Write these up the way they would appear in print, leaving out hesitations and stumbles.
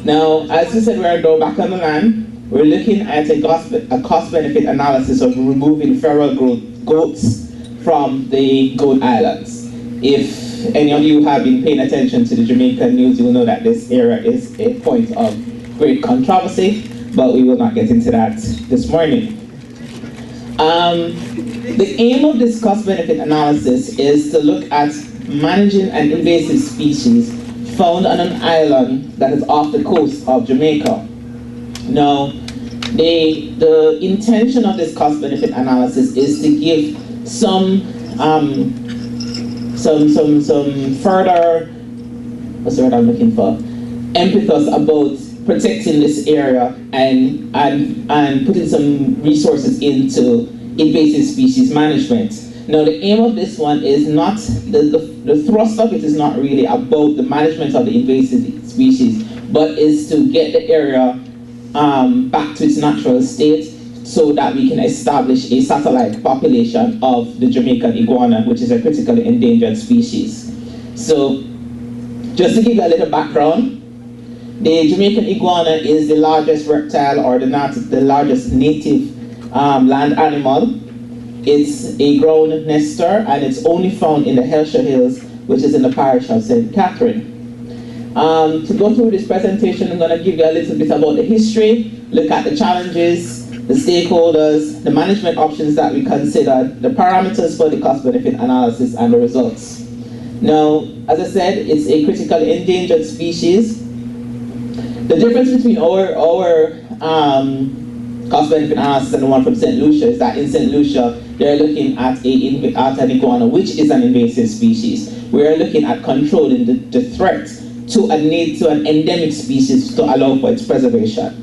Now, as we said, we are now back on the land. We're looking at a cost-benefit analysis of removing feral goats from the Goat Islands. If any of you have been paying attention to the Jamaican news, you will know that this area is a point of great controversy, but we will not get into that this morning. The aim of this cost-benefit analysis is to look at managing an invasive species found on an island that is off the coast of Jamaica. Now, the intention of this cost-benefit analysis is to give some further, what's the word I'm looking for, impetus about protecting this area and putting some resources into invasive species management. Now, the aim of this one is not, the thrust of it is not really about the management of the invasive species, but is to get the area back to its natural state so that we can establish a satellite population of the Jamaican iguana, which is a critically endangered species. So, just to give you a little background, the Jamaican iguana is the largest reptile or the largest native land animal. It's a ground nester and it's only found in the Hershey Hills, which is in the parish of St. Catherine. To go through this presentation, I'm going to give you a little bit about the history, look at the challenges, the stakeholders, the management options that we considered, the parameters for the cost-benefit analysis, and the results. Now, as I said, it's a critically endangered species. The difference between our cost-benefit analysis and the one from St. Lucia is that in St. Lucia, they're looking at an iguana, which is an invasive species. We're looking at controlling the threat to an endemic species to allow for its preservation.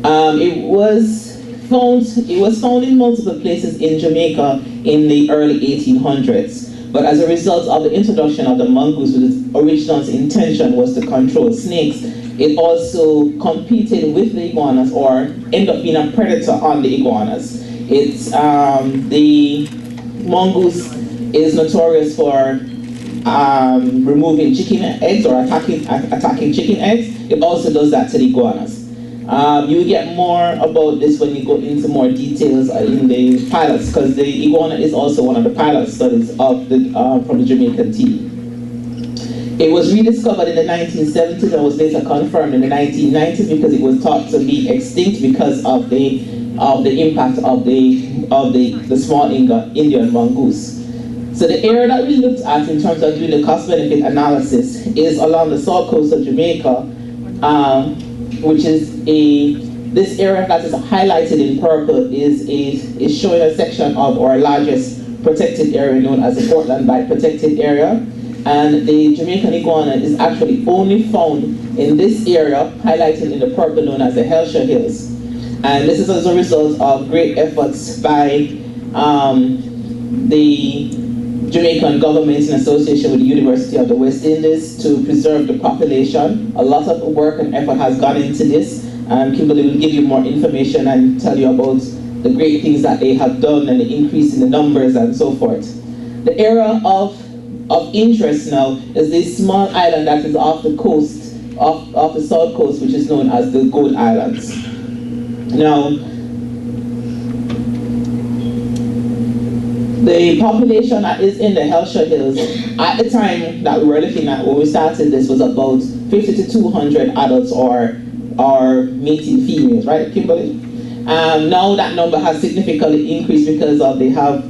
It was found in multiple places in Jamaica in the early 1800s. But as a result of the introduction of the mongoose, whose original intention was to control snakes, it also competed with the iguanas, or ended up being a predator on the iguanas. The mongoose is notorious for removing chicken eggs or attacking chicken eggs. It also does that to the iguanas. You'll get more about this when you go into more details in the pilots, because the iguana is also one of the pilot studies of from the Jamaican team. It was rediscovered in the 1970s and was later confirmed in the 1990s because it was thought to be extinct because of the impact of the small Indian mongoose. So the area that we looked at in terms of doing the cost-benefit analysis is along the south coast of Jamaica, which is this area that is highlighted in purple is showing a section of our largest protected area known as the Portland Bight Protected Area. And the Jamaican iguana is actually only found in this area, highlighted in the purple, known as the Hershey Hills. And this is as a result of great efforts by the Jamaican government in association with the University of the West Indies to preserve the population. A lot of work and effort has gone into this. Kimberly will give you more information and tell you about the great things that they have done and the increase in the numbers and so forth. The area of interest now is this small island that is off the coast, off the south coast, which is known as the Goat Islands. Now, the population that is in the Hershey Hills, at the time that we were looking at when we started this, was about 50 to 200 adults or mating females, right, Kimberly? Now that number has significantly increased because they have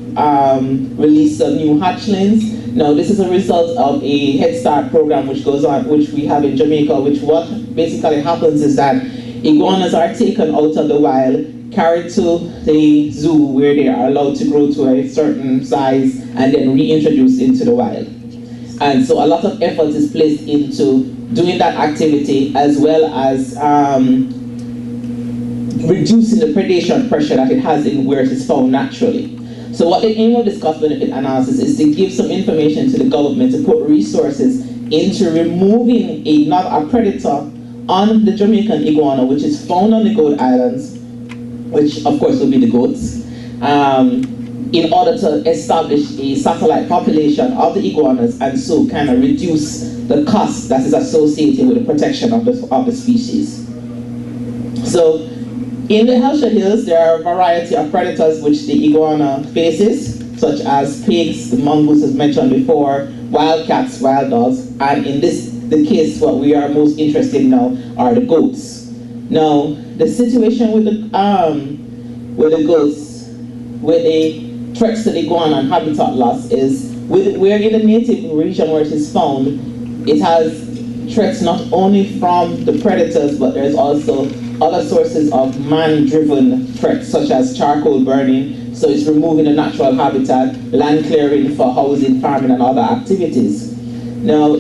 released some new hatchlings. Now this is a result of a Head Start program which goes on, which we have in Jamaica, which what basically happens is that iguanas are taken out of the wild, carried to the zoo where they are allowed to grow to a certain size and then reintroduced into the wild. And so a lot of effort is placed into doing that activity, as well as reducing the predation pressure that it has in where it is found naturally. So what the aim of this cost-benefit analysis is to give some information to the government to put resources into removing a predator on the Jamaican iguana, which is found on the Goat Islands, which of course will be the goats, in order to establish a satellite population of the iguanas, and so kind of reduce the cost that is associated with the protection of the species. So in the Hampshire Hills, there are a variety of predators which the iguana faces, such as pigs, the mongoose as mentioned before, wild cats, wild dogs, and in the case what we are most interested in now are the goats. Now, the situation with the goats, with the threats to the iguana and habitat loss is, where in the native region where it is found, it has threats not only from the predators, but there's also other sources of man-driven threats, such as charcoal burning, so it's removing the natural habitat, land clearing for housing, farming, and other activities. Now,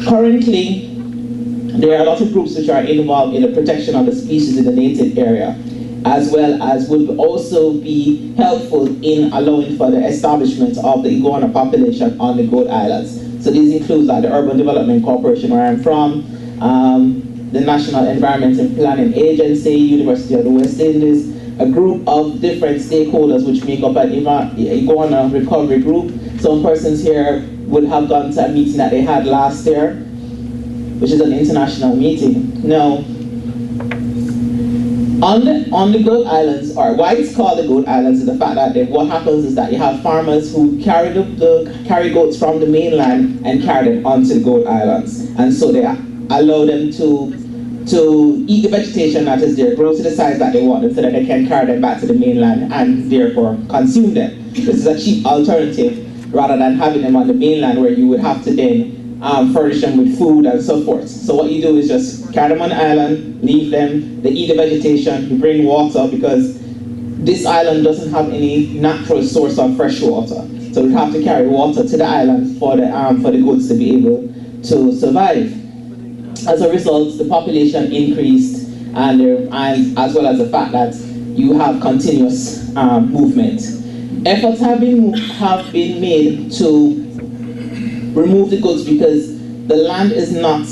currently, there are a lot of groups which are involved in the protection of the species in the native area, as well as would also be helpful in allowing for the establishment of the iguana population on the Goat Islands. So these include like the Urban Development Corporation where I'm from, the National Environment and Planning Agency, University of the West Indies, a group of different stakeholders which make up an iguana recovery group. Some persons here would have gone to a meeting that they had last year, which is an international meeting. Now, on the Goat Islands, or why it's called the Goat Islands, is the fact that what happens is that you have farmers who carry carry goats from the mainland and carry them onto the Goat Islands, and so they allow them to eat the vegetation that is there, grow to the size that they want them, so that they can carry them back to the mainland and therefore consume them. This is a cheap alternative rather than having them on the mainland where you would have to then furnish them with food and so forth. So what you do is just carry them on the island, leave them, they eat the vegetation, you bring water, because this island doesn't have any natural source of fresh water. So we have to carry water to the island for the goats to be able to survive. As a result, the population increased, and as well as the fact that you have continuous movement. Efforts have been made to remove the goats because the land is not,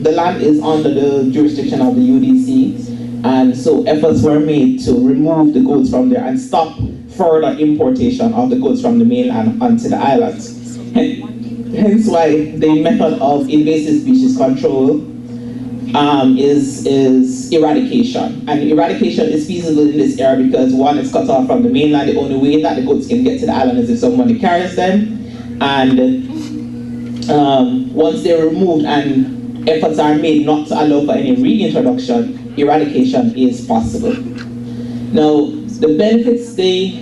the land is under the jurisdiction of the UDC, and so efforts were made to remove the goats from there and stop further importation of the goats from the mainland onto the islands. Hence why the method of invasive species control is eradication. And eradication is feasible in this area because one, it's cut off from the mainland. The only way that the goats can get to the island is if somebody carries them. And once they're removed and efforts are made not to allow for any reintroduction, eradication is possible. Now, the benefits, the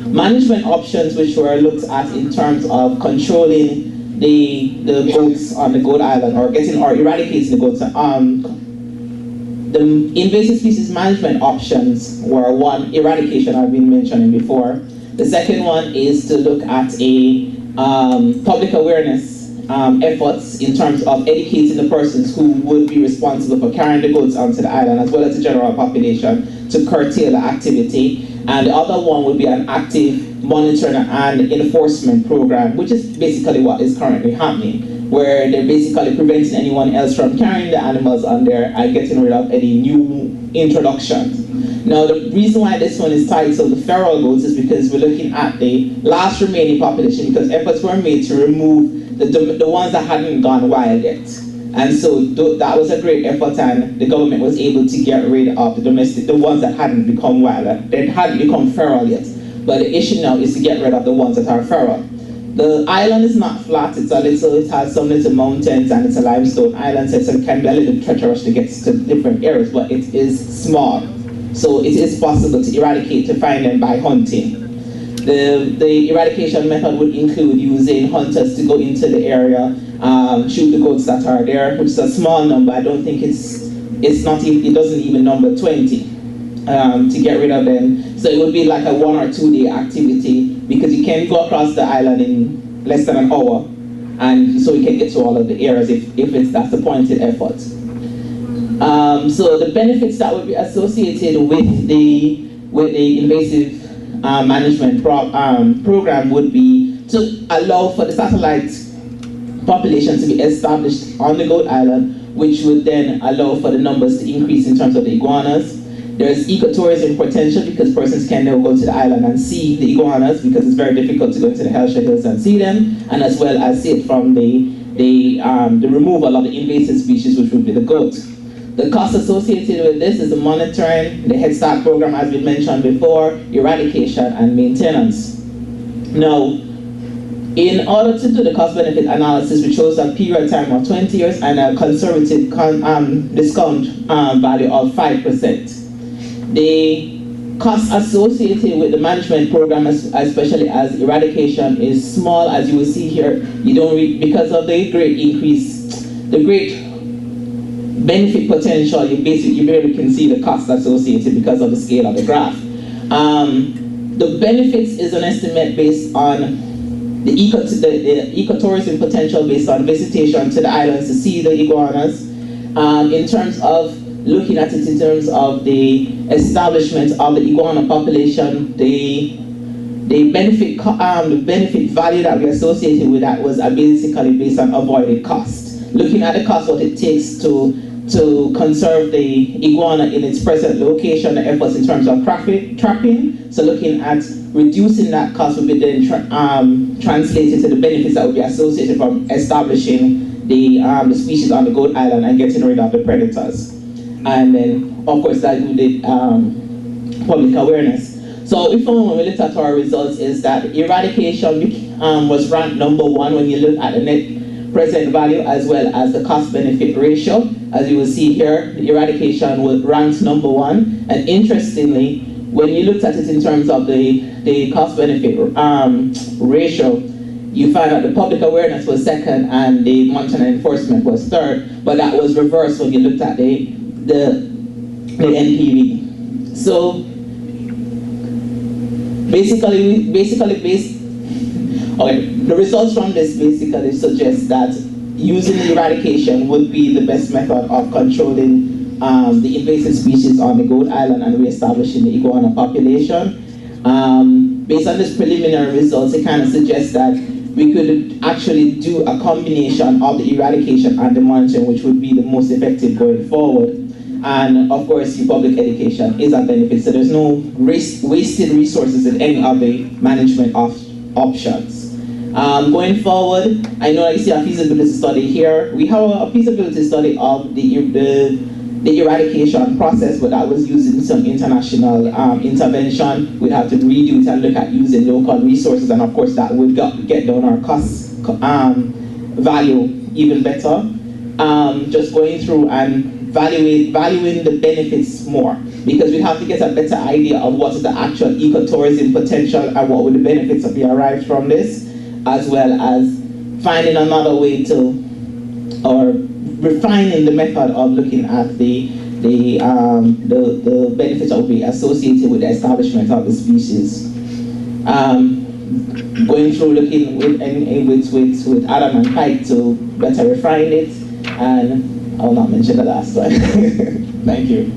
management options which were looked at in terms of controlling the goats on the Goat Island, or eradicating the goats, the invasive species management options were: one, eradication, I've been mentioning before. The second one is to look at a public awareness efforts in terms of educating the persons who would be responsible for carrying the goats onto the island, as well as the general population, to curtail the activity. And the other one would be an active monitoring and enforcement program, which is basically what is currently happening, where they're basically preventing anyone else from carrying the animals on there and getting rid of any new introductions. Now, the reason why this one is titled the feral goats is because we're looking at the last remaining population, because efforts were made to remove the ones that hadn't gone wild yet. And so that was a great effort, and the government was able to get rid of the ones that hadn't become wild. They hadn't become feral yet. But the issue now is to get rid of the ones that are feral. The island is not flat, it has some little mountains, and it's a limestone island, so it can be a little treacherous to get to different areas, but it is small. So it is possible to eradicate, to find them by hunting. The eradication method would include using hunters to go into the area, shoot the goats that are there, which is a small number. I don't think it doesn't even number 20 to get rid of them. So it would be like a 1 or 2 day activity, because you can go across the island in less than an hour, and so you can get to all of the areas if that's a pointed effort. So the benefits that would be associated with the invasive management program would be to allow for the satellite population to be established on the Goat Island, which would then allow for the numbers to increase in terms of the iguanas. There's ecotourism potential because persons can now go to the island and see the iguanas, because it's very difficult to go into the Hellshire Hills and see them, and as well as see it from the removal of the invasive species, which would be the goat. The cost associated with this is the monitoring, the Head Start program, as we mentioned before, eradication and maintenance. Now, in order to do the cost-benefit analysis, we chose a period time of 20 years and a conservative discount value of 5%. The cost associated with the management program, especially as eradication, is small, as you will see here. You don't because of the great increase, the great benefit potential, you barely can see the cost associated because of the scale of the graph. The benefits is an estimate based on the ecotourism potential based on visitation to the islands to see the iguanas. In terms of looking at it in terms of the establishment of the iguana population, the benefit value that we associated with that was basically based on avoided cost. Looking at the cost, what it takes to conserve the iguana in its present location, the efforts in terms of trapping. So looking at reducing that cost would be then translated to the benefits that would be associated from establishing the species on the Goat Island and getting rid of the predators. And then, of course, that would be public awareness. So we found when we looked at our results is that eradication was ranked #1 when you look at the net present value as well as the cost-benefit ratio. As you will see here, the eradication was ranked #1. And interestingly, when you looked at it in terms of the cost-benefit ratio, you find that the public awareness was second and the monitoring and enforcement was third, but that was reversed when you looked at the NPV. So the results from this basically suggest that using eradication would be the best method of controlling the invasive species on the Goat Island and re-establishing the iguana population. Based on this preliminary results, it kind of suggests that we could actually do a combination of the eradication and the monitoring, which would be the most effective going forward. And of course, the public education is a benefit, so there's no wasted resources in any of the management options. Going forward, I know I see a feasibility study here. We have a feasibility study of the eradication process, but that was using some international intervention. We'd have to redo it and look at using local resources, and of course that would get down our cost value even better. Just going through and valuing the benefits more, because we have to get a better idea of what is the actual ecotourism potential and what would the benefits be arrived from this, as well as finding another way to, or refining the method of looking at the benefits that will be associated with the establishment of the species. Going through looking with Adam and Pike to better refine it, and I will not mention the last one. Thank you.